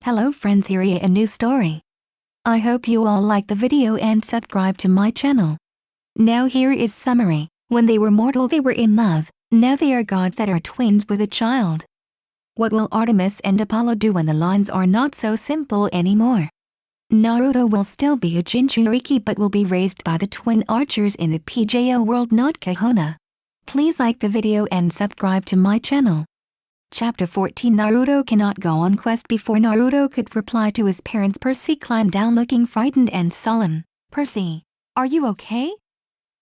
Hello friends, here is a new story. I hope you all like the video and subscribe to my channel. Now here is summary. When they were mortal they were in love, now they are gods that are twins with a child. What will Artemis and Apollo do when the lines are not so simple anymore? Naruto will still be a Jinchuriki but will be raised by the twin archers in the PJO world, not Kahona. Please like the video and subscribe to my channel. Chapter 14. Naruto cannot go on quest. Before Naruto could reply to his parents, Percy climbed down looking frightened and solemn. "Percy, are you okay?"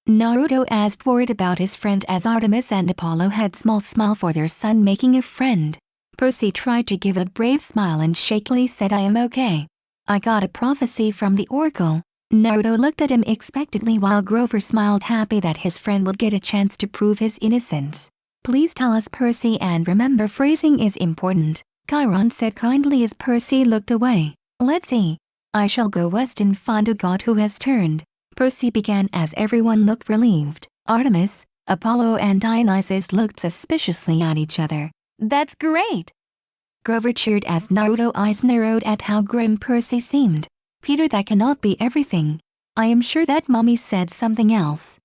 Naruto asked, worried about his friend, as Artemis and Apollo had small smile for their son making a friend. Percy tried to give a brave smile and shakily said, "I am okay. I got a prophecy from the oracle." Naruto looked at him expectantly while Grover smiled, happy that his friend would get a chance to prove his innocence. "Please tell us, Percy, and remember phrasing is important," Chiron said kindly as Percy looked away. "Let's see. I shall go west and find a god who has turned," Percy began as everyone looked relieved. Artemis, Apollo and Dionysus looked suspiciously at each other. "That's great!" Grover cheered as Naruto's eyes narrowed at how grim Percy seemed. "Peter, that cannot be everything. I am sure that Mommy said something else."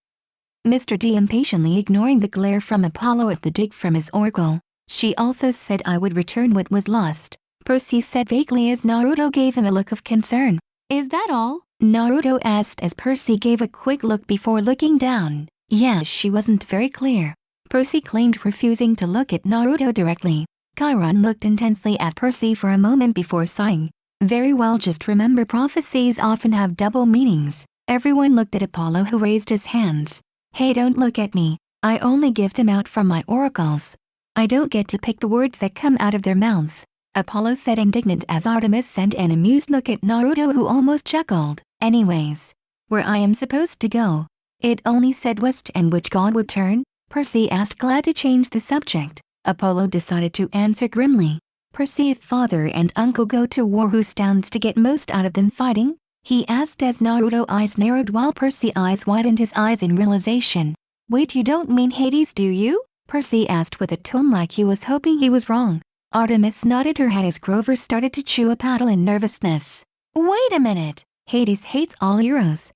Mr. D impatiently ignoring the glare from Apollo at the dig from his oracle. "She also said I would return what was lost," Percy said vaguely as Naruto gave him a look of concern. "Is that all?" Naruto asked as Percy gave a quick look before looking down. "Yeah, she wasn't very clear," Percy claimed, refusing to look at Naruto directly. Chiron looked intensely at Percy for a moment before sighing. "Very well, just remember prophecies often have double meanings." Everyone looked at Apollo, who raised his hands. "Hey, don't look at me. I only give them out from my oracles. I don't get to pick the words that come out of their mouths," Apollo said, indignant as Artemis sent an amused look at Naruto, who almost chuckled. "Anyways, where I am supposed to go?" "It only said west, and which god would turn?" Percy asked, glad to change the subject. Apollo decided to answer grimly. "Percy, if father and uncle go to war, who stands to get most out of them fighting?" he asked as Naruto's eyes narrowed while Percy's eyes widened, his eyes in realization. "Wait, you don't mean Hades, do you?" Percy asked with a tone like he was hoping he was wrong. Artemis nodded her head as Grover started to chew a paddle in nervousness. "Wait a minute, Hades hates all heroes,"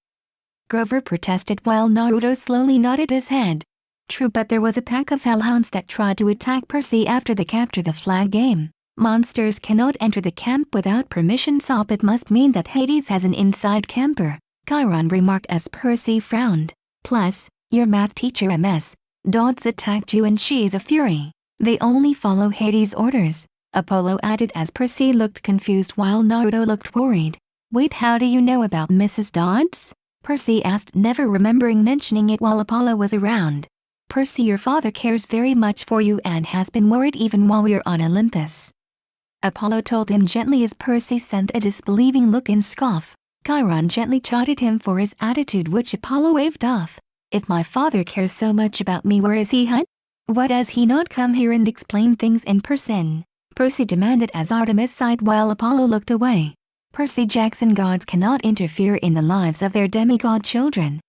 Grover protested while Naruto slowly nodded his head. "True, but there was a pack of hellhounds that tried to attack Percy after the capture the flag game. Monsters cannot enter the camp without permission, so it must mean that Hades has an inside camper," Chiron remarked as Percy frowned. "Plus, your math teacher MS. Dodds attacked you and she's a fury. They only follow Hades' orders," Apollo added as Percy looked confused while Naruto looked worried. "Wait, how do you know about Mrs. Dodds?" Percy asked, never remembering mentioning it while Apollo was around. "Percy, your father cares very much for you and has been worried even while we're on Olympus," Apollo told him gently as Percy sent a disbelieving look and scoff. Chiron gently chided him for his attitude, which Apollo waved off. "If my father cares so much about me, where is he, huh? Why does he not come here and explain things in person?" Percy demanded as Artemis sighed while Apollo looked away. "Percy Jackson, gods cannot interfere in the lives of their demigod children.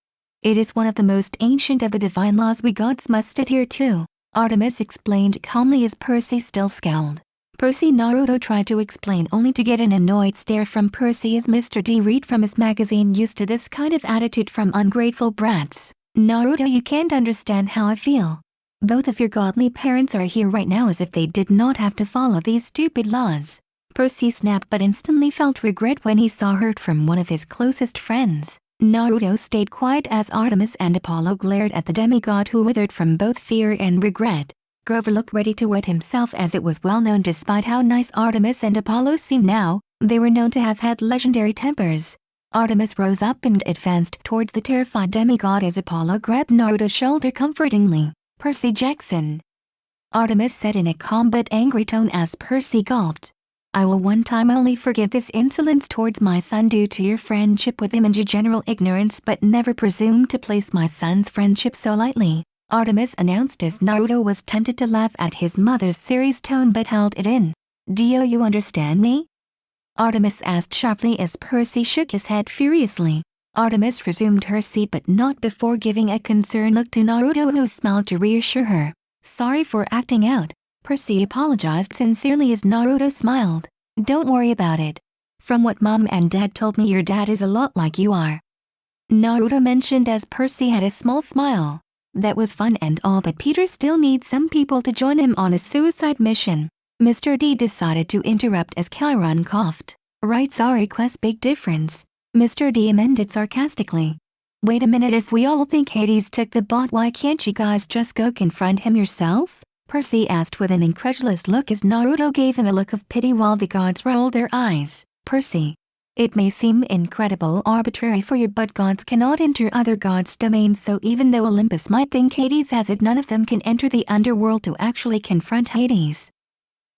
It is one of the most ancient of the divine laws we gods must adhere to," Artemis explained calmly as Percy still scowled. "Percy," Naruto tried to explain, only to get an annoyed stare from Percy as Mr. D read from his magazine, used to this kind of attitude from ungrateful brats. "Naruto, you can't understand how I feel. Both of your godly parents are here right now as if they did not have to follow these stupid laws." Percy snapped, but instantly felt regret when he saw hurt from one of his closest friends. Naruto stayed quiet as Artemis and Apollo glared at the demigod, who withered from both fear and regret. Grover looked ready to wet himself, as it was well known despite how nice Artemis and Apollo seemed now, they were known to have had legendary tempers. Artemis rose up and advanced towards the terrified demigod as Apollo grabbed Naruto's shoulder comfortingly. "Percy Jackson," Artemis said in a calm but angry tone as Percy gulped. "I will one time only forgive this insolence towards my son due to your friendship with him and your general ignorance, but never presume to place my son's friendship so lightly," Artemis announced as Naruto was tempted to laugh at his mother's serious tone but held it in. "Do you understand me?" Artemis asked sharply as Percy shook his head furiously. Artemis resumed her seat, but not before giving a concerned look to Naruto, who smiled to reassure her. "Sorry for acting out," Percy apologized sincerely as Naruto smiled. Don't worry about it. From what Mom and Dad told me, your dad is a lot like you are," Naruto mentioned as Percy had a small smile. That was fun and all, but Peter still needs some people to join him on a suicide mission. Mr. D decided to interrupt as Chiron coughed. "Right, sorry Quest, big difference," Mr. D amended sarcastically. "Wait a minute, if we all think Hades took the bot, why can't you guys just go confront him yourself?" Percy asked with an incredulous look as Naruto gave him a look of pity while the gods rolled their eyes. "Percy, it may seem incredible arbitrary for you, but gods cannot enter other gods' domains, so even though Olympus might think Hades has it, none of them can enter the underworld to actually confront Hades,"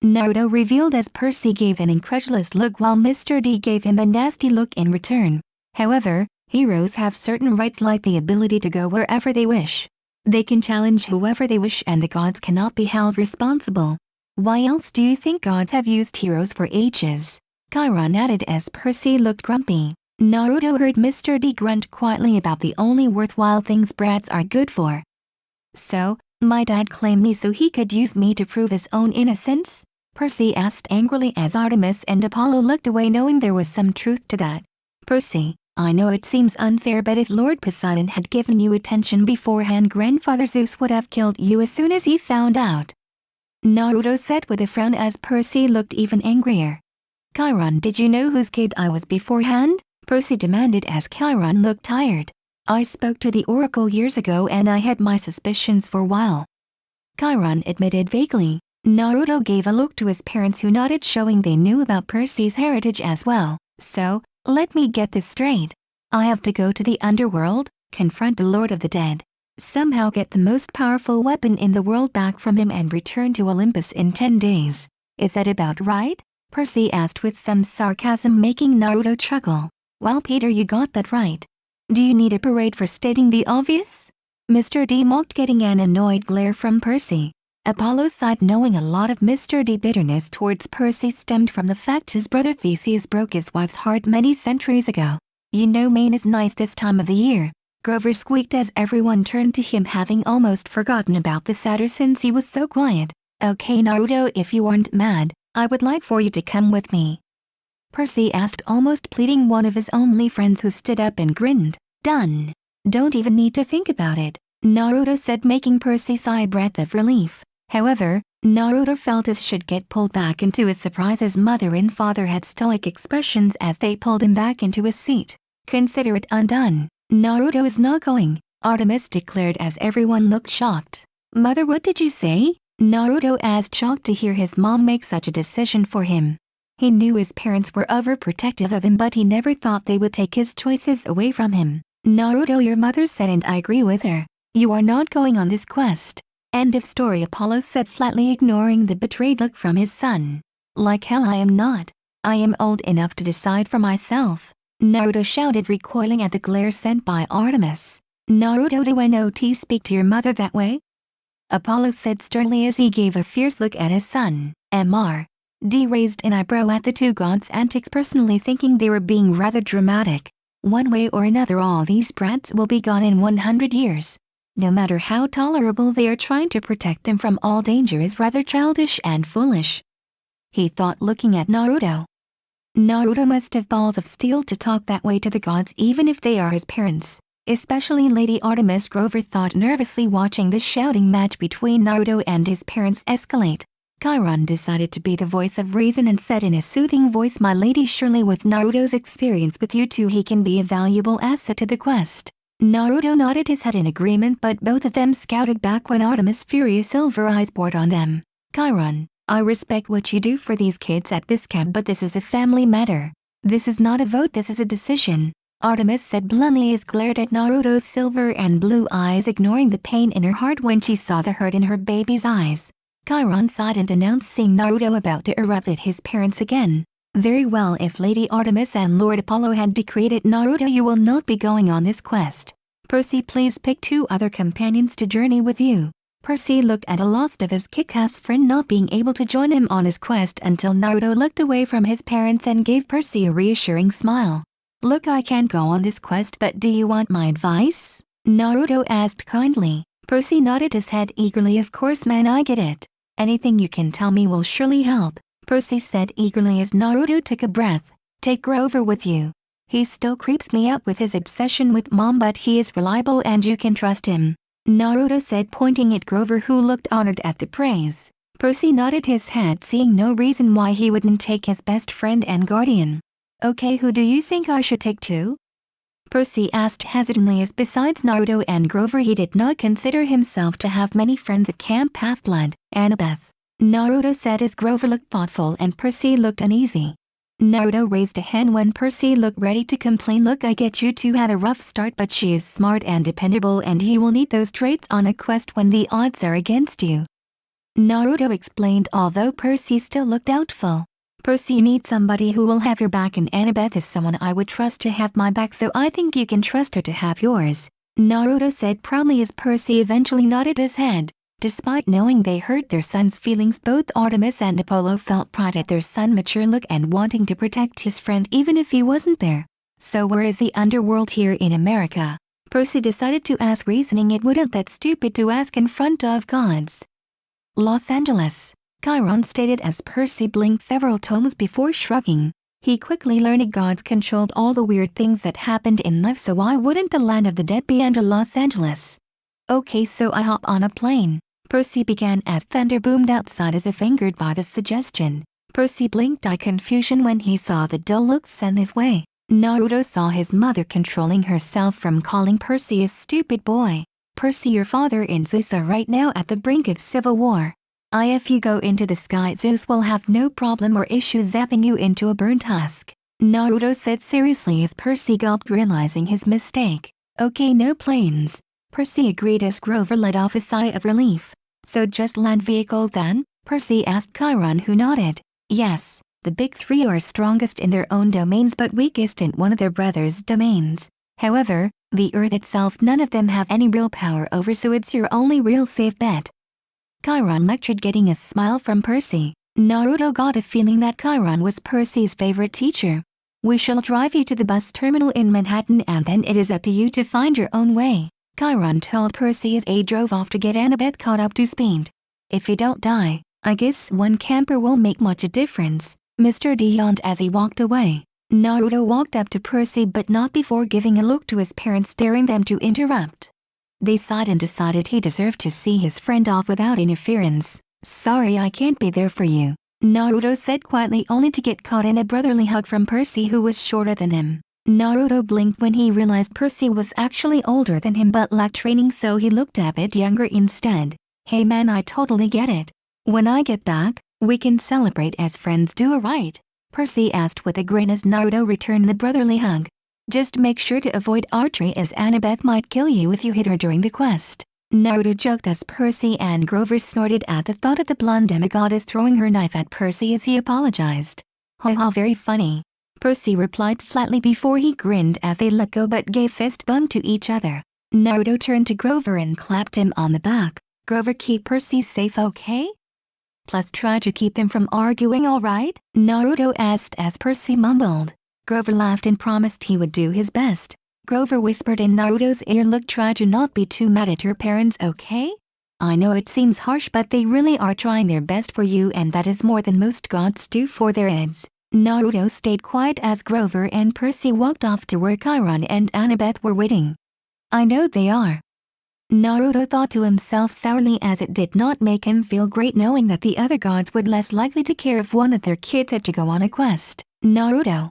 Naruto revealed as Percy gave an incredulous look while Mr. D gave him a nasty look in return. "However, heroes have certain rights like the ability to go wherever they wish. They can challenge whoever they wish and the gods cannot be held responsible. Why else do you think gods have used heroes for ages?" Chiron added as Percy looked grumpy. Naruto heard Mr. D grunt quietly about the only worthwhile things brats are good for. "So, my dad claimed me so he could use me to prove his own innocence?" Percy asked angrily as Artemis and Apollo looked away, knowing there was some truth to that. "Percy, I know it seems unfair, but if Lord Poseidon had given you attention beforehand, Grandfather Zeus would have killed you as soon as he found out," Naruto said with a frown as Percy looked even angrier. "Chiron, did you know whose kid I was beforehand?" Percy demanded as Chiron looked tired. "I spoke to the Oracle years ago and I had my suspicions for a while," Chiron admitted vaguely. Naruto gave a look to his parents who nodded, showing they knew about Percy's heritage as well. "So, let me get this straight. I have to go to the underworld, confront the Lord of the Dead, somehow get the most powerful weapon in the world back from him and return to Olympus in 10 days. Is that about right?" Percy asked with some sarcasm, making Naruto chuckle. "Well, Peter, you got that right. Do you need a parade for stating the obvious?" Mr. D mocked, getting an annoyed glare from Percy. Apollo sighed, knowing a lot of Mr. D bitterness towards Percy stemmed from the fact his brother Theseus broke his wife's heart many centuries ago. "You know Maine is nice this time of the year," Grover squeaked as everyone turned to him, having almost forgotten about the satyr since he was so quiet. "Okay Naruto, if you aren't mad, I would like for you to come with me," Percy asked, almost pleading, one of his only friends who stood up and grinned. "Done. Don't even need to think about it," Naruto said, making Percy sigh a breath of relief. However, Naruto felt his should get pulled back into his surprise as mother and father had stoic expressions as they pulled him back into his seat. "Consider it undone. Naruto is not going," Artemis declared as everyone looked shocked. "Mother, what did you say?" Naruto asked, shocked to hear his mom make such a decision for him. He knew his parents were overprotective of him, but he never thought they would take his choices away from him. "Naruto, your mother said and I agree with her. You are not going on this quest. End of story," Apollo said flatly, ignoring the betrayed look from his son. "Like hell I am not. I am old enough to decide for myself," Naruto shouted, recoiling at the glare sent by Artemis. "Naruto, do I not speak to your mother that way?" Apollo said sternly as he gave a fierce look at his son. Mr. D raised an eyebrow at the two gods' antics, personally thinking they were being rather dramatic. One way or another, all these brats will be gone in 100 years. No matter how tolerable they are, trying to protect them from all danger is rather childish and foolish, he thought, looking at Naruto. Naruto must have balls of steel to talk that way to the gods, even if they are his parents. Especially Lady Artemis, Grover thought nervously, watching the shouting match between Naruto and his parents escalate. Chiron decided to be the voice of reason and said in a soothing voice, "My lady, surely with Naruto's experience with you two, he can be a valuable asset to the quest." Naruto nodded his head in agreement, but both of them scouted back when Artemis' furious silver eyes bored on them. "Chiron, I respect what you do for these kids at this camp, but this is a family matter. This is not a vote, this is a decision," Artemis said bluntly as glared at Naruto's silver and blue eyes, ignoring the pain in her heart when she saw the hurt in her baby's eyes. Chiron sighed and announced, seeing Naruto about to erupt at his parents again. "Very well, if Lady Artemis and Lord Apollo had decreed it, Naruto, you will not be going on this quest. Percy, please pick 2 other companions to journey with you." Percy looked at a loss of his kick-ass friend not being able to join him on his quest until Naruto looked away from his parents and gave Percy a reassuring smile. "Look, I can't go on this quest, but do you want my advice?" Naruto asked kindly. Percy nodded his head eagerly. "Of course man, I get it. Anything you can tell me will surely help." Percy said eagerly as Naruto took a breath. Take Grover with you. He still creeps me out with his obsession with Mom, but he is reliable and you can trust him, Naruto said, pointing at Grover, who looked honored at the praise. Percy nodded his head, seeing no reason why he wouldn't take his best friend and guardian. Okay, who do you think I should take too? Percy asked hesitantly, as besides Naruto and Grover he did not consider himself to have many friends at Camp Half-Blood. Annabeth, Naruto said as Grover looked thoughtful and Percy looked uneasy. Naruto raised a hand when Percy looked ready to complain. Look, I get you two had a rough start, but she is smart and dependable and you will need those traits on a quest when the odds are against you, Naruto explained, although Percy still looked doubtful. Percy needs somebody who will have your back, and Annabeth is someone I would trust to have my back, so I think you can trust her to have yours, Naruto said proudly as Percy eventually nodded his head. Despite knowing they hurt their son's feelings, both Artemis and Apollo felt pride at their son's mature look and wanting to protect his friend even if he wasn't there. So where is the underworld here in America? Percy decided to ask, reasoning it wouldn't that stupid to ask in front of gods. Los Angeles, Chiron stated as Percy blinked several times before shrugging. He quickly learned gods controlled all the weird things that happened in life, so why wouldn't the land of the dead be under Los Angeles? Okay, so I hop on a plane, Percy began as thunder boomed outside as if angered by the suggestion. Percy blinked eye confusion when he saw the dull looks sent his way. Naruto saw his mother controlling herself from calling Percy a stupid boy. Percy, your father and Zeus are right now at the brink of civil war. If you go into the sky, Zeus will have no problem or issue zapping you into a burnt husk, Naruto said seriously as Percy gulped, realizing his mistake. Okay, no planes, Percy agreed as Grover let off a sigh of relief. So just land vehicles then? Percy asked Chiron, who nodded. Yes, the big three are strongest in their own domains but weakest in one of their brothers' domains. However, the Earth itself none of them have any real power over, so it's your only real safe bet, Chiron lectured, getting a smile from Percy. Naruto got a feeling that Chiron was Percy's favorite teacher. We shall drive you to the bus terminal in Manhattan and then it is up to you to find your own way, Chiron told Percy as they drove off to get Annabeth caught up to speed. If you don't die, I guess one camper won't make much a difference, Mr. D yawned as he walked away. Naruto walked up to Percy but not before giving a look to his parents, daring them to interrupt. They sighed and decided he deserved to see his friend off without interference. Sorry I can't be there for you, Naruto said quietly, only to get caught in a brotherly hug from Percy, who was shorter than him. Naruto blinked when he realized Percy was actually older than him but lacked training, so he looked a bit younger instead. Hey man, I totally get it. When I get back, we can celebrate as friends, do alright? Percy asked with a grin as Naruto returned the brotherly hug. Just make sure to avoid archery as Annabeth might kill you if you hit her during the quest, Naruto joked as Percy and Grover snorted at the thought of the blonde demigoddess throwing her knife at Percy as he apologized. Haha, very funny, Percy replied flatly before he grinned as they let go but gave fist bump to each other. Naruto turned to Grover and clapped him on the back. Grover, keep Percy safe, okay? Plus try to keep them from arguing, alright? Naruto asked as Percy mumbled. Grover laughed and promised he would do his best. Grover whispered in Naruto's ear, look, try to not be too mad at your parents, okay? I know it seems harsh but they really are trying their best for you and that is more than most gods do for their kids. Naruto stayed quiet as Grover and Percy walked off to where Chiron and Annabeth were waiting. I know they are, Naruto thought to himself sourly, as it did not make him feel great knowing that the other gods would less likely to care if one of their kids had to go on a quest. Naruto!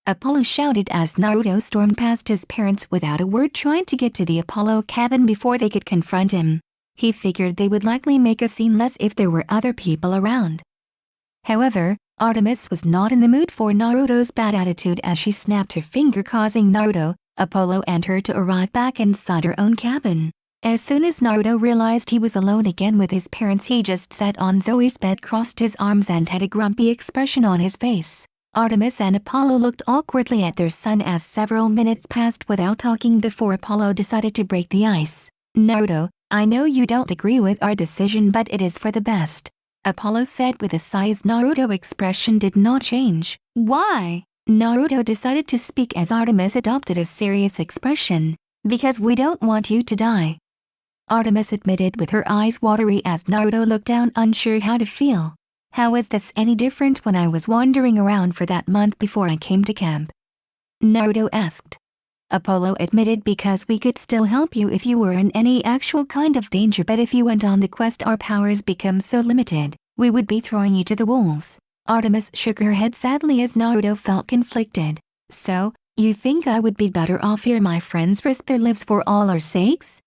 Apollo shouted as Naruto stormed past his parents without a word, trying to get to the Apollo cabin before they could confront him. He figured they would likely make a scene less if there were other people around. However, Artemis was not in the mood for Naruto's bad attitude as she snapped her finger, causing Naruto, Apollo and her to arrive back inside her own cabin. As soon as Naruto realized he was alone again with his parents, he just sat on Zoe's bed, crossed his arms and had a grumpy expression on his face. Artemis and Apollo looked awkwardly at their son as several minutes passed without talking before Apollo decided to break the ice. Naruto, I know you don't agree with our decision but it is for the best, Apollo said with a sigh as Naruto's expression did not change. Why? Naruto decided to speak as Artemis adopted a serious expression. Because we don't want you to die, Artemis admitted with her eyes watery as Naruto looked down, unsure how to feel. How is this any different when I was wandering around for that month before I came to camp? Naruto asked. Apollo admitted because we could still help you if you were in any actual kind of danger, but if you went on the quest our powers become so limited, we would be throwing you to the wolves. Artemis shook her head sadly as Naruto felt conflicted. So, you think I would be better off here my friends risk their lives for all our sakes?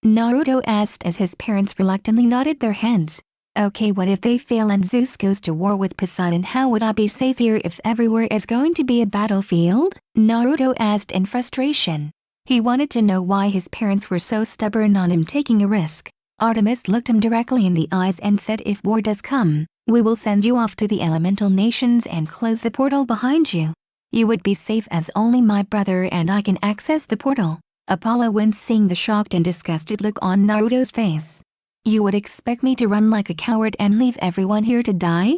Naruto asked as his parents reluctantly nodded their heads. Okay, what if they fail and Zeus goes to war with Poseidon? How would I be safe here if everywhere is going to be a battlefield? Naruto asked in frustration. He wanted to know why his parents were so stubborn on him taking a risk. Artemis looked him directly in the eyes and said, if war does come, we will send you off to the elemental nations and close the portal behind you. You would be safe as only my brother and I can access the portal. Apollo winced seeing the shocked and disgusted look on Naruto's face. You would expect me to run like a coward and leave everyone here to die?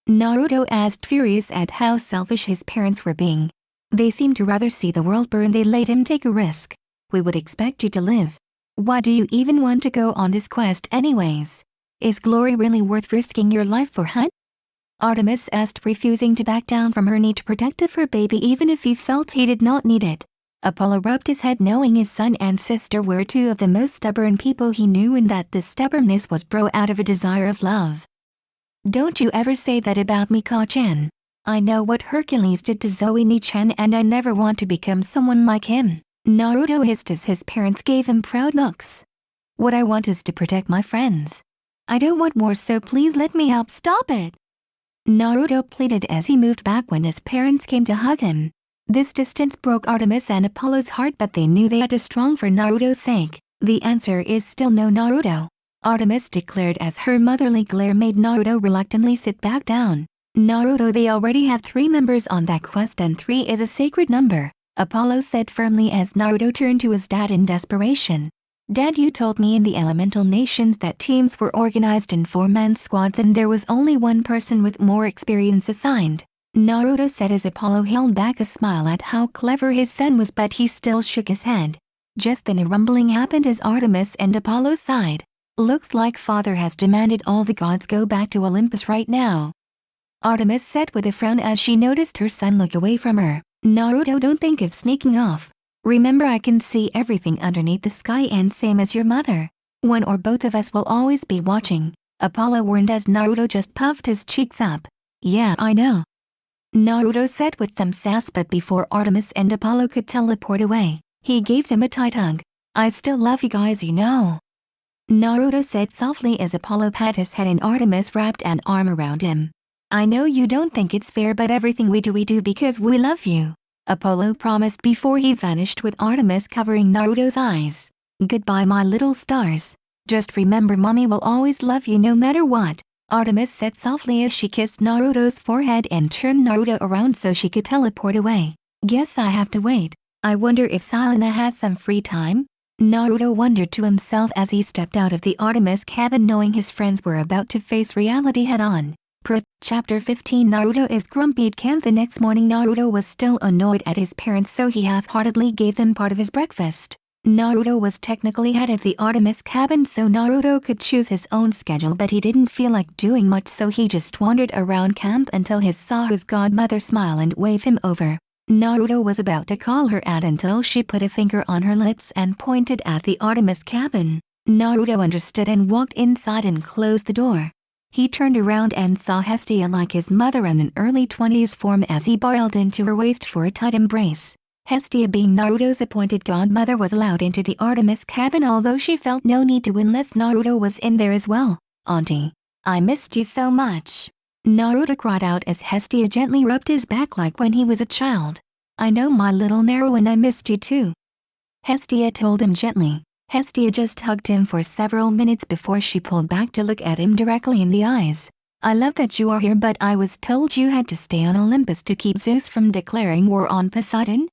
Naruto asked, furious at how selfish his parents were being. They seemed to rather see the world burn. They let him take a risk. We would expect you to live. Why do you even want to go on this quest anyways? Is glory really worth risking your life for, huh? Artemis asked, refusing to back down from her need to protect her baby even if he felt he did not need it. Apollo rubbed his head knowing his son and sister were two of the most stubborn people he knew and that this stubbornness was brought out of a desire of love. Don't you ever say that about me, Ka-chan. I know what Hercules did to Zoe Ni-chan and I never want to become someone like him. Naruto hissed as his parents gave him proud looks. What I want is to protect my friends. I don't want war, so please let me help stop it. Naruto pleaded as he moved back when his parents came to hug him. This distance broke Artemis and Apollo's heart, but they knew they had to strong for Naruto's sake. The answer is still no, Naruto, Artemis declared as her motherly glare made Naruto reluctantly sit back down. Naruto, they already have 3 members on that quest and 3 is a sacred number, Apollo said firmly as Naruto turned to his dad in desperation. Dad, you told me in the elemental nations that teams were organized in 4-man squads and there was only one person with more experience assigned. Naruto said as Apollo held back a smile at how clever his son was, but he still shook his head. Just then a rumbling happened as Artemis and Apollo sighed. Looks like father has demanded all the gods go back to Olympus right now. Artemis said with a frown as she noticed her son look away from her. Naruto, don't think of sneaking off. Remember, I can see everything underneath the sky and same as your mother. One or both of us will always be watching, Apollo warned as Naruto just puffed his cheeks up. Yeah, I know, Naruto said with some sass, but before Artemis and Apollo could teleport away, he gave them a tight hug. I still love you guys, you know, Naruto said softly as Apollo pat his head and Artemis wrapped an arm around him. I know you don't think it's fair, but everything we do because we love you, Apollo promised before he vanished with Artemis covering Naruto's eyes. Goodbye my little stars. Just remember mommy will always love you no matter what, Artemis said softly as she kissed Naruto's forehead and turned Naruto around so she could teleport away. Guess I have to wait. I wonder if Selena has some free time? Naruto wondered to himself as he stepped out of the Artemis cabin knowing his friends were about to face reality head-on. Chapter 15 Naruto is grumpy at camp. The next morning Naruto was still annoyed at his parents, so he half-heartedly gave them part of his breakfast. Naruto was technically head of the Artemis cabin, so Naruto could choose his own schedule, but he didn't feel like doing much, so he just wandered around camp until he saw his godmother smile and wave him over. Naruto was about to call her out until she put a finger on her lips and pointed at the Artemis cabin. Naruto understood and walked inside and closed the door. He turned around and saw Hestia, like his mother, in an early 20s form as he boiled into her waist for a tight embrace. Hestia, being Naruto's appointed godmother, was allowed into the Artemis cabin, although she felt no need to unless Naruto was in there as well. Auntie, I missed you so much, Naruto cried out as Hestia gently rubbed his back like when he was a child. I know my little Naru, and I missed you too, Hestia told him gently. Hestia just hugged him for several minutes before she pulled back to look at him directly in the eyes. I love that you are here, but I was told you had to stay on Olympus to keep Zeus from declaring war on Poseidon?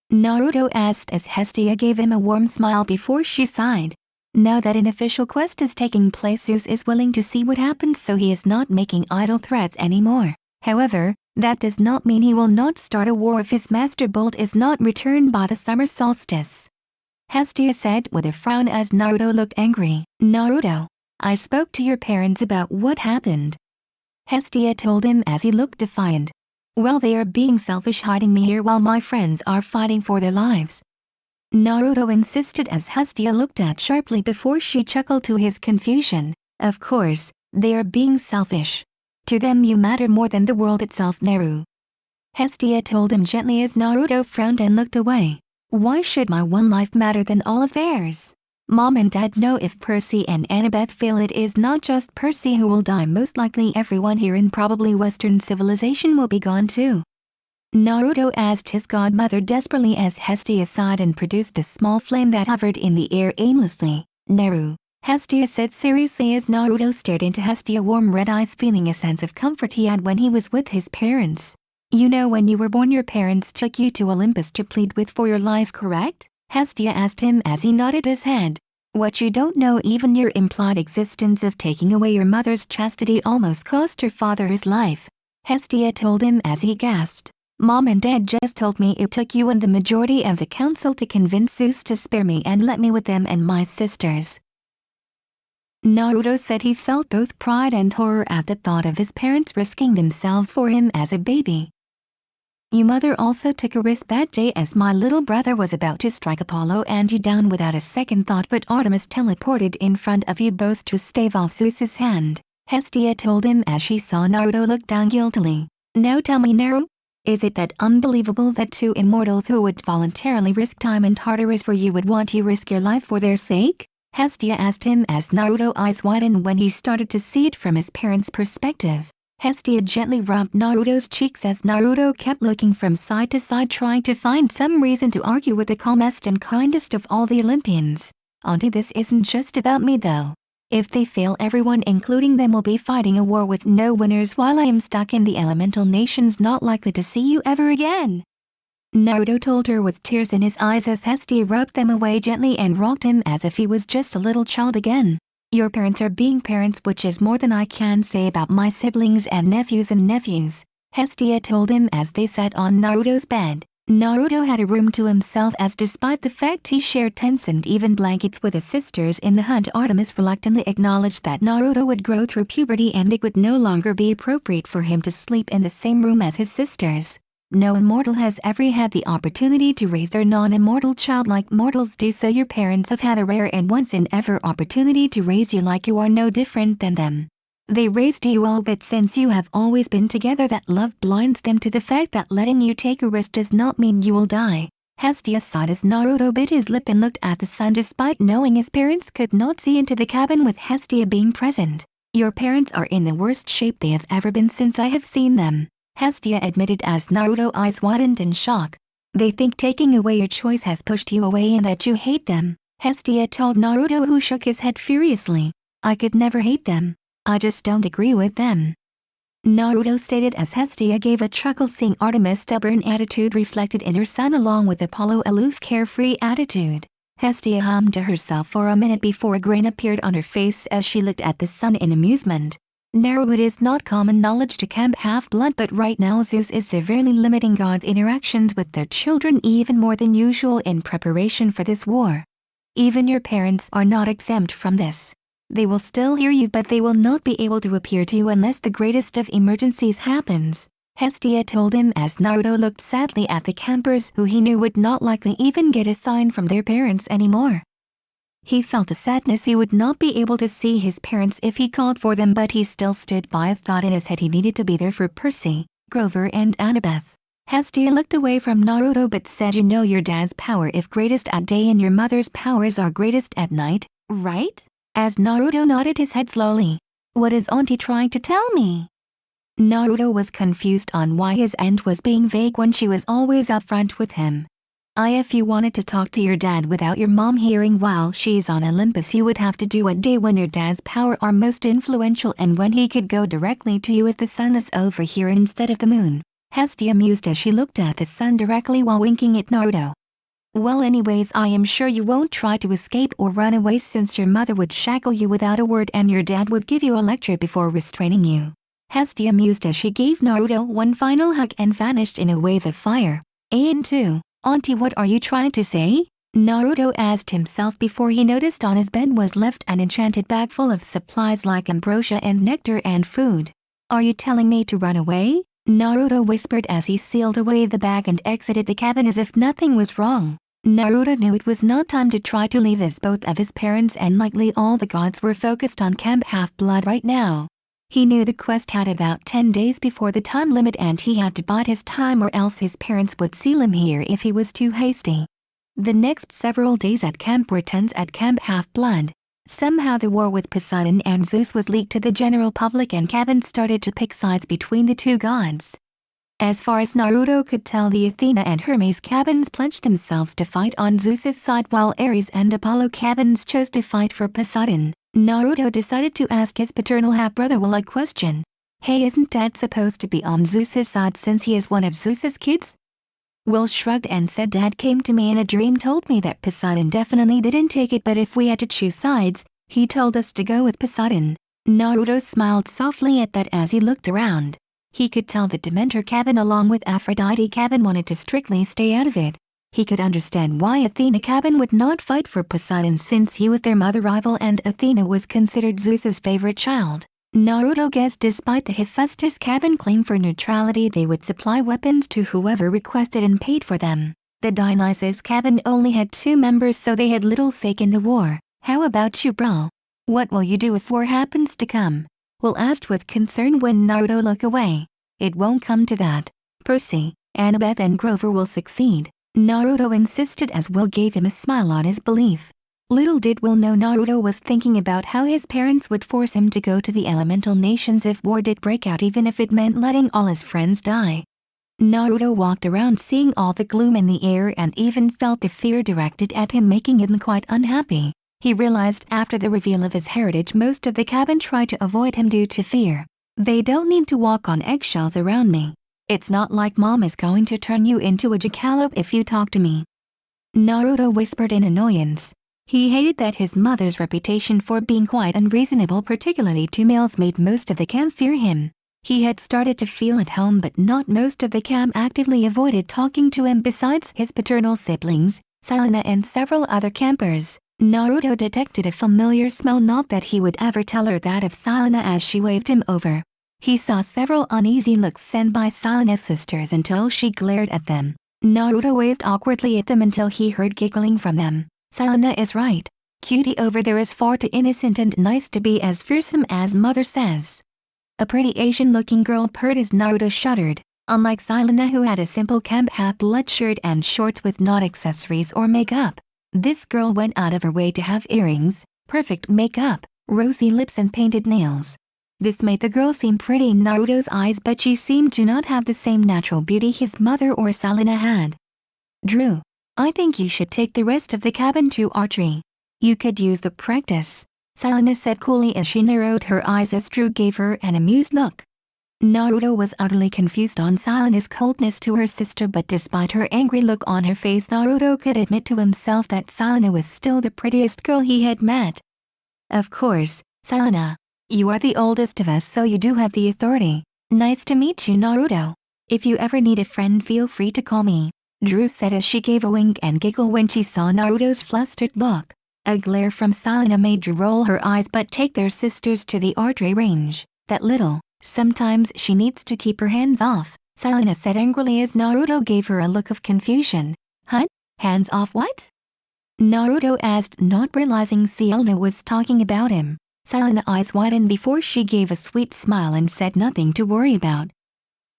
Naruto asked as Hestia gave him a warm smile before she sighed. Now that an official quest is taking place, Zeus is willing to see what happens, so he is not making idle threats anymore. However, that does not mean he will not start a war if his master bolt is not returned by the summer solstice, Hestia said with a frown as Naruto looked angry. Naruto, I spoke to your parents about what happened. Hestia told him as he looked defiant. Well, they are being selfish, hiding me here while my friends are fighting for their lives. Naruto insisted as Hestia looked at sharply before she chuckled to his confusion. Of course, they are being selfish. To them you matter more than the world itself, Naru. Hestia told him gently as Naruto frowned and looked away. Why should my one life matter than all of theirs? Mom and Dad know if Percy and Annabeth fail, it is not just Percy who will die. Most likely everyone here in probably Western civilization will be gone too. Naruto asked his godmother desperately as Hestia sighed and produced a small flame that hovered in the air aimlessly. Naru, Hestia said seriously as Naruto stared into Hestia's warm red eyes, feeling a sense of comfort he had when he was with his parents. You know, when you were born your parents took you to Olympus to plead with for your life, correct? Hestia asked him as he nodded his head. What you don't know, even your implied existence of taking away your mother's chastity almost cost your father his life. Hestia told him as he gasped. Mom and Dad just told me it took you and the majority of the council to convince Zeus to spare me and let me with them and my sisters. Naruto said he felt both pride and horror at the thought of his parents risking themselves for him as a baby. Your mother also took a risk that day as my little brother was about to strike Apollo and you down without a second thought, but Artemis teleported in front of you both to stave off Zeus's hand, Hestia told him as she saw Naruto look down guiltily. Now tell me, Naru, is it that unbelievable that two immortals who would voluntarily risk time and harder for you would want you risk your life for their sake? Hestia asked him as Naruto's eyes widened when he started to see it from his parents' perspective. Hestia gently rubbed Naruto's cheeks as Naruto kept looking from side to side, trying to find some reason to argue with the calmest and kindest of all the Olympians. Auntie, this isn't just about me though. If they fail, everyone including them will be fighting a war with no winners while I am stuck in the elemental nations, not likely to see you ever again. Naruto told her with tears in his eyes as Hestia rubbed them away gently and rocked him as if he was just a little child again. Your parents are being parents, which is more than I can say about my siblings and nephews, Hestia told him as they sat on Naruto's bed. Naruto had a room to himself as despite the fact he shared tents and even blankets with his sisters in the hunt, Artemis reluctantly acknowledged that Naruto would grow through puberty and it would no longer be appropriate for him to sleep in the same room as his sisters. No immortal has ever had the opportunity to raise their non-immortal child like mortals do, so your parents have had a rare and once-in-ever opportunity to raise you like you are no different than them. They raised you all, but since you have always been together, that love blinds them to the fact that letting you take a risk does not mean you will die. Hestia sighed as Naruto bit his lip and looked at the sun despite knowing his parents could not see into the cabin with Hestia being present. Your parents are in the worst shape they have ever been since I have seen them, Hestia admitted as Naruto's eyes widened in shock. They think taking away your choice has pushed you away and that you hate them, Hestia told Naruto, who shook his head furiously. I could never hate them. I just don't agree with them, Naruto stated as Hestia gave a chuckle, seeing Artemis' stubborn attitude reflected in her son along with Apollo's aloof carefree attitude. Hestia hummed to herself for a minute before a grin appeared on her face as she looked at the sun in amusement. Naruto, it is not common knowledge to camp half-blood, but right now Zeus is severely limiting God's interactions with their children even more than usual in preparation for this war. Even your parents are not exempt from this. They will still hear you, but they will not be able to appear to you unless the greatest of emergencies happens, Hestia told him as Naruto looked sadly at the campers who he knew would not likely even get a sign from their parents anymore. He felt a sadness he would not be able to see his parents if he called for them, but he still stood by a thought in his head he needed to be there for Percy, Grover and Annabeth. Hestia looked away from Naruto but said, you know your dad's power is greatest at day and your mother's powers are greatest at night, right? As Naruto nodded his head slowly. What is Auntie trying to tell me? Naruto was confused on why his aunt was being vague when she was always upfront with him. If you wanted to talk to your dad without your mom hearing while she's on Olympus, you would have to do a day when your dad's power are most influential and when he could go directly to you as the sun is over here instead of the moon, Hestia mused as she looked at the sun directly while winking at Naruto. Well, anyways, I am sure you won't try to escape or run away, since your mother would shackle you without a word and your dad would give you a lecture before restraining you, Hestia mused as she gave Naruto one final hug and vanished in a wave of fire. And 2. Auntie, what are you trying to say? Naruto asked himself before he noticed on his bed was left an enchanted bag full of supplies like ambrosia and nectar and food. Are you telling me to run away? Naruto whispered as he sealed away the bag and exited the cabin as if nothing was wrong. Naruto knew it was not time to try to leave as both of his parents and likely all the gods were focused on Camp Half-Blood right now. He knew the quest had about 10 days before the time limit and he had to bide his time or else his parents would seal him here if he was too hasty. The next several days at camp were tense at Camp Half-Blood. Somehow the war with Poseidon and Zeus was leaked to the general public and Kevin started to pick sides between the two gods. As far as Naruto could tell, the Athena and Hermes cabins pledged themselves to fight on Zeus's side while Ares and Apollo cabins chose to fight for Poseidon. Naruto decided to ask his paternal half-brother Will a question. Hey, isn't Dad supposed to be on Zeus's side since he is one of Zeus's kids? Will shrugged and said Dad came to me in a dream, told me that Poseidon definitely didn't take it, but if we had to choose sides, he told us to go with Poseidon. Naruto smiled softly at that as he looked around. He could tell that Demeter cabin along with Aphrodite cabin wanted to strictly stay out of it. He could understand why Athena cabin would not fight for Poseidon since he was their mother rival and Athena was considered Zeus's favorite child. Naruto guessed despite the Hephaestus cabin claim for neutrality they would supply weapons to whoever requested and paid for them. The Dionysus cabin only had 2 members so they had little stake in the war. How about you, bro? What will you do if war happens to come? Will asked with concern when Naruto looked away. It won't come to that. Percy, Annabeth and Grover will succeed. Naruto insisted as Will gave him a smile on his belief. Little did Will know Naruto was thinking about how his parents would force him to go to the elemental nations if war did break out, even if it meant letting all his friends die. Naruto walked around seeing all the gloom in the air and even felt the fear directed at him, making him quite unhappy. He realized after the reveal of his heritage most of the cabin tried to avoid him due to fear. They don't need to walk on eggshells around me. It's not like Mom is going to turn you into a jackalope if you talk to me. Naruto whispered in annoyance. He hated that his mother's reputation for being quite unreasonable, particularly to males, made most of the camp fear him. He had started to feel at home, but not most of the camp actively avoided talking to him besides his paternal siblings, Selena and several other campers. Naruto detected a familiar smell, not that he would ever tell her that of Selena as she waved him over. He saw several uneasy looks sent by Selena's sisters until she glared at them. Naruto waved awkwardly at them until he heard giggling from them. Selena is right. Cutie over there is far too innocent and nice to be as fearsome as mother says. A pretty Asian-looking girl purred as Naruto shuddered. Unlike Selena, who had a simple camp half-blood shirt and shorts with not accessories or makeup, this girl went out of her way to have earrings, perfect makeup, rosy lips and painted nails. This made the girl seem pretty in Naruto's eyes, but she seemed to not have the same natural beauty his mother or Selena had. Drew, I think you should take the rest of the cabin to archery. You could use the practice, Selena said coolly as she narrowed her eyes as Drew gave her an amused look. Naruto was utterly confused on Selena's coldness to her sister, but despite her angry look on her face, Naruto could admit to himself that Selena was still the prettiest girl he had met. Of course, Selena. You are the oldest of us, so you do have the authority. Nice to meet you, Naruto. If you ever need a friend, feel free to call me, Drew said as she gave a wink and giggle when she saw Naruto's flustered look. A glare from Selena made Drew roll her eyes but take their sisters to the archery range. That little, sometimes she needs to keep her hands off, Selena said angrily as Naruto gave her a look of confusion. Huh? Hands off what? Naruto asked, not realizing Selena was talking about him. Selena's eyes widened before she gave a sweet smile and said nothing to worry about.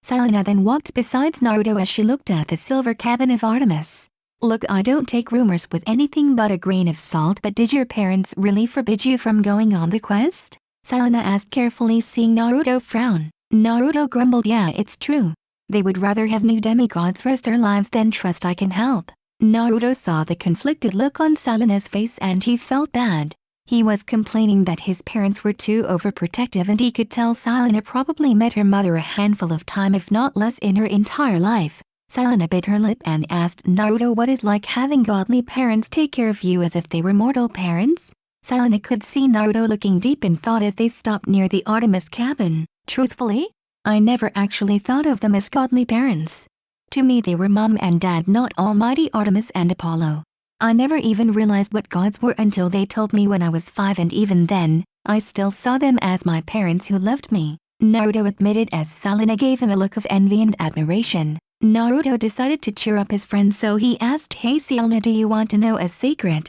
Selena then walked beside Naruto as she looked at the silver cabin of Artemis. Look, I don't take rumors with anything but a grain of salt, but did your parents really forbid you from going on the quest? Selena asked carefully, seeing Naruto frown. Naruto grumbled, yeah, it's true. They would rather have new demigods risk their lives than trust I can help. Naruto saw the conflicted look on Selena's face and he felt bad. He was complaining that his parents were too overprotective, and he could tell Selena probably met her mother a handful of times if not less in her entire life. Selena bit her lip and asked Naruto what it's like having godly parents take care of you as if they were mortal parents. Selena could see Naruto looking deep in thought as they stopped near the Artemis cabin. Truthfully, I never actually thought of them as godly parents. To me they were mom and dad, not almighty Artemis and Apollo. I never even realized what gods were until they told me when I was 5, and even then, I still saw them as my parents who loved me. Naruto admitted as Selena gave him a look of envy and admiration. Naruto decided to cheer up his friend, so he asked, "Hey Selena, do you want to know a secret?"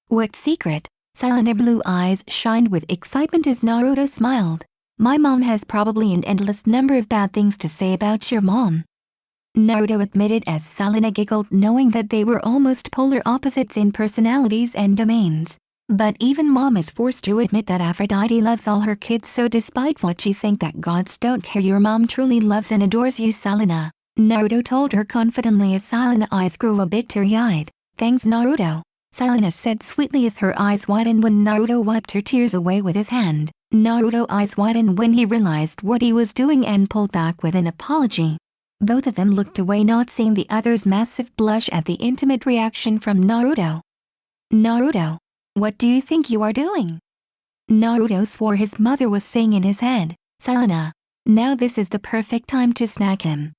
"What secret?" Selena's blue eyes shined with excitement as Naruto smiled. "My mom has probably an endless number of bad things to say about your mom," Naruto admitted as Selena giggled, knowing that they were almost polar opposites in personalities and domains. But even mom is forced to admit that Aphrodite loves all her kids, so despite what you think that gods don't care, your mom truly loves and adores you, Selena, Naruto told her confidently as Selena's eyes grew a bit teary-eyed. "Thanks, Naruto," Selena said sweetly as her eyes widened when Naruto wiped her tears away with his hand. Naruto's eyes widened when he realized what he was doing and pulled back with an apology. Both of them looked away, not seeing the other's massive blush at the intimate reaction from Naruto. "Naruto, what do you think you are doing?" Naruto swore his mother was saying in his head. "Selena, now this is the perfect time to snag him."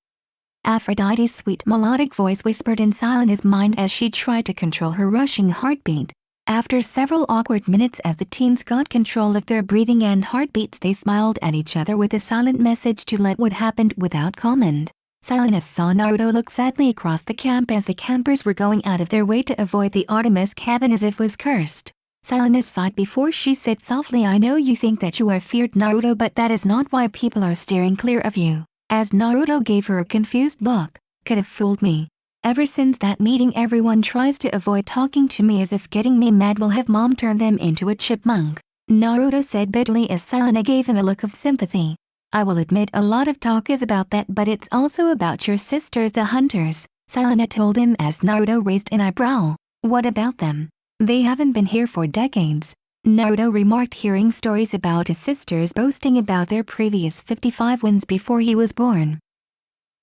Aphrodite's sweet melodic voice whispered in Selena's mind as she tried to control her rushing heartbeat. After several awkward minutes as the teens got control of their breathing and heartbeats, they smiled at each other with a silent message to let what happened without comment. Selena saw Naruto look sadly across the camp as the campers were going out of their way to avoid the Artemis cabin as if was cursed. Selena sighed before she said softly, "I know you think that you are feared, Naruto, but that is not why people are steering clear of you." As Naruto gave her a confused look, "Could have fooled me. Ever since that meeting, everyone tries to avoid talking to me as if getting me mad will have mom turn them into a chipmunk," Naruto said bitterly as Selena gave him a look of sympathy. "I will admit a lot of talk is about that, but it's also about your sisters, the hunters," Selena told him as Naruto raised an eyebrow. "What about them? They haven't been here for decades," Naruto remarked, hearing stories about his sisters boasting about their previous 55 wins before he was born.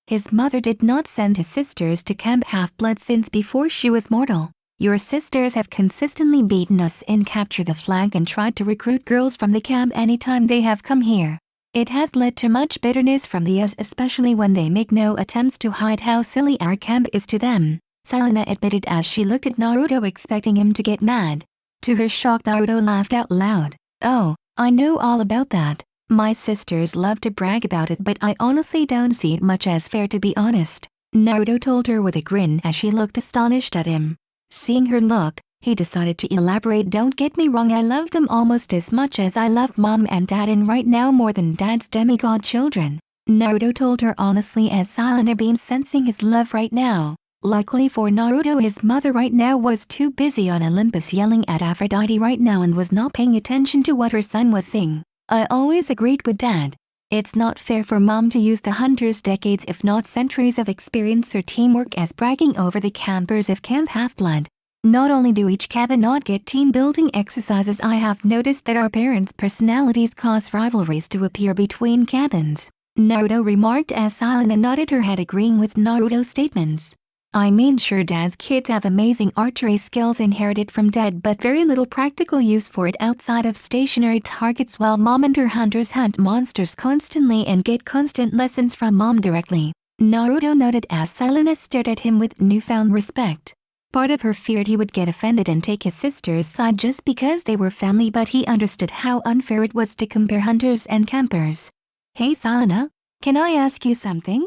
His mother did not send his sisters to Camp Half-Blood since before she was mortal. "Your sisters have consistently beaten us in Capture the Flag and tried to recruit girls from the camp anytime they have come here. It has led to much bitterness from the us, especially when they make no attempts to hide how silly our camp is to them," Selena admitted as she looked at Naruto, expecting him to get mad. To her shock, Naruto laughed out loud. "Oh, I know all about that. My sisters love to brag about it, but I honestly don't see it much as fair, to be honest," Naruto told her with a grin as she looked astonished at him. Seeing her look, he decided to elaborate. "Don't get me wrong, I love them almost as much as I love mom and dad, and right now more than dad's demigod children," Naruto told her honestly as Selena beamed, sensing his love right now. Luckily for Naruto, his mother right now was too busy on Olympus yelling at Aphrodite right now and was not paying attention to what her son was saying. "I always agreed with dad. It's not fair for mom to use the hunters' decades if not centuries of experience or teamwork as bragging over the campers of Camp Half-Blood. Not only do each cabin not get team-building exercises, I have noticed that our parents' personalities cause rivalries to appear between cabins," Naruto remarked as Selena nodded her head, agreeing with Naruto's statements. "I mean, sure, dad's kids have amazing archery skills inherited from dad, but very little practical use for it outside of stationary targets, while mom and her hunters hunt monsters constantly and get constant lessons from mom directly," Naruto noted as Selena stared at him with newfound respect. Part of her feared he would get offended and take his sister's side just because they were family, but he understood how unfair it was to compare hunters and campers. "Hey Selena, can I ask you something?"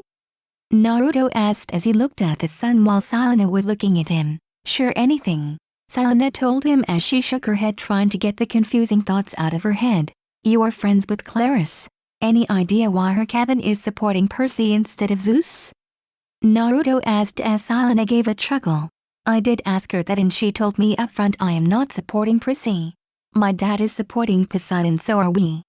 Naruto asked as he looked at the sun while Selena was looking at him. "Sure, anything," Selena told him as she shook her head, trying to get the confusing thoughts out of her head. "You are friends with Claris. Any idea why her cabin is supporting Percy instead of Zeus?" Naruto asked as Selena gave a chuckle. "I did ask her that and she told me upfront I am not supporting Percy. My dad is supporting Poseidon, so are we.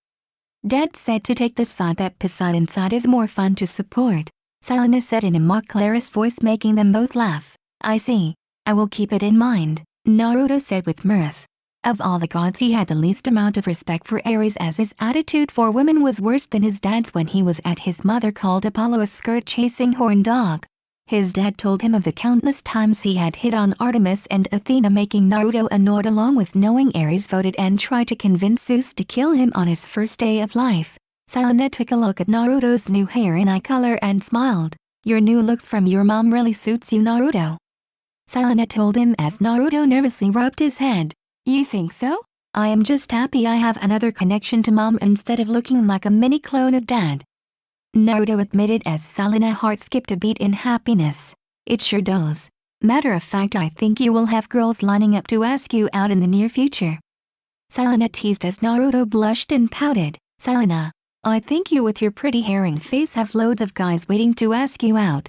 Dad said to take the side that Poseidon's side is more fun to support," Selena said in a mock Claris voice, making them both laugh. "I see. I will keep it in mind," Naruto said with mirth. Of all the gods, he had the least amount of respect for Ares, as his attitude for women was worse than his dad's when he was at his mother called Apollo a skirt-chasing horn dog. His dad told him of the countless times he had hit on Artemis and Athena, making Naruto annoyed, along with knowing Ares voted and tried to convince Zeus to kill him on his first day of life. Selena took a look at Naruto's new hair and eye color and smiled. "Your new looks from your mom really suits you, Naruto," Selena told him as Naruto nervously rubbed his head. "You think so?" I am just happy I have another connection to mom instead of looking like a mini clone of dad," Naruto admitted as Selena's heart skipped a beat in happiness. "It sure does. Matter of fact, I think you will have girls lining up to ask you out in the near future." Selena teased as Naruto blushed and pouted. "Selena, I think you with your pretty hair and face have loads of guys waiting to ask you out,"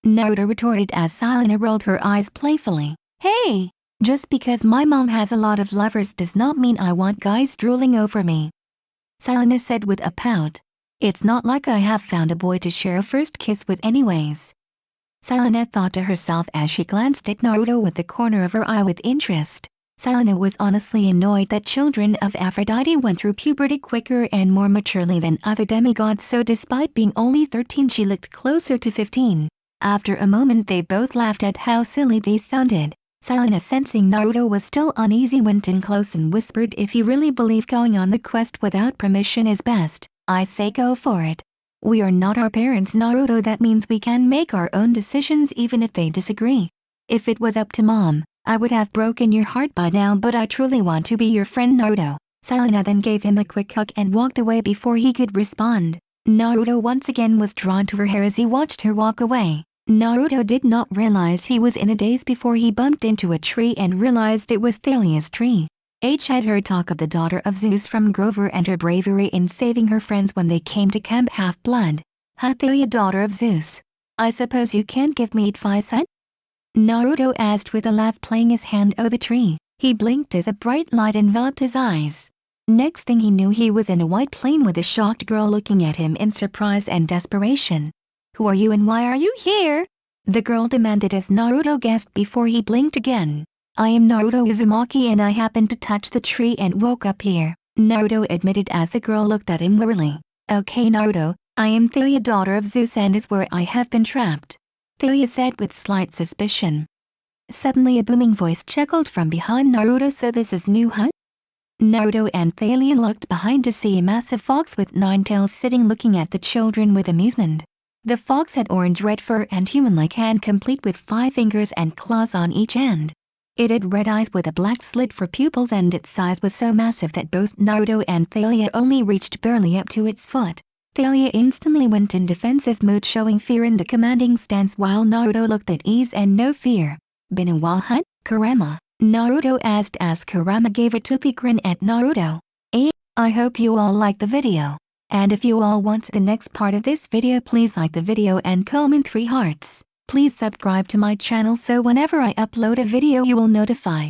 Naruto retorted as Selena rolled her eyes playfully. "Hey! Just because my mom has a lot of lovers does not mean I want guys drooling over me," Selena said with a pout. "It's not like I have found a boy to share a first kiss with anyways," Selena thought to herself as she glanced at Naruto with the corner of her eye with interest. Selena was honestly annoyed that children of Aphrodite went through puberty quicker and more maturely than other demigods, so despite being only 13 she looked closer to 15. After a moment they both laughed at how silly they sounded. Selena, sensing Naruto was still uneasy, went in close and whispered, "If you really believe going on the quest without permission is best, I say go for it. We are not our parents, Naruto. That means we can make our own decisions even if they disagree. If it was up to mom, I would have broken your heart by now, but I truly want to be your friend, Naruto." Selena then gave him a quick hug and walked away before he could respond. Naruto once again was drawn to her hair as he watched her walk away. Naruto did not realize he was in a daze before he bumped into a tree and realized it was Thalia's tree. H had heard talk of the daughter of Zeus from Grover and her bravery in saving her friends when they came to Camp Half-Blood. "Huh, Thalia, daughter of Zeus? I suppose you can't give me advice, huh?" Naruto asked with a laugh, playing his hand over the tree. He blinked as a bright light enveloped his eyes. Next thing he knew, he was in a white plane with a shocked girl looking at him in surprise and desperation. "Who are you and why are you here?" the girl demanded as Naruto gasped before he blinked again. "I am Naruto Uzumaki and I happened to touch the tree and woke up here," Naruto admitted as the girl looked at him wearily. "Okay, Naruto, I am Thalia, daughter of Zeus, and is where I have been trapped," Thalia said with slight suspicion. Suddenly a booming voice chuckled from behind Naruto. "So this is new, huh?" Naruto and Thalia looked behind to see a massive fox with 9 tails sitting looking at the children with amusement. The fox had orange-red fur and human-like hand, complete with 5 fingers and claws on each end. It had red eyes with a black slit for pupils, and its size was so massive that both Naruto and Thalia only reached barely up to its foot. Thalia instantly went in defensive mood, showing fear in the commanding stance, while Naruto looked at ease and no fear. "Been a while, huh, Kurama?" Naruto asked as Kurama gave a toothy grin at Naruto. I hope you all liked the video. And if you all want the next part of this video, please like the video and comment 3 hearts. Please subscribe to my channel so whenever I upload a video you will notify.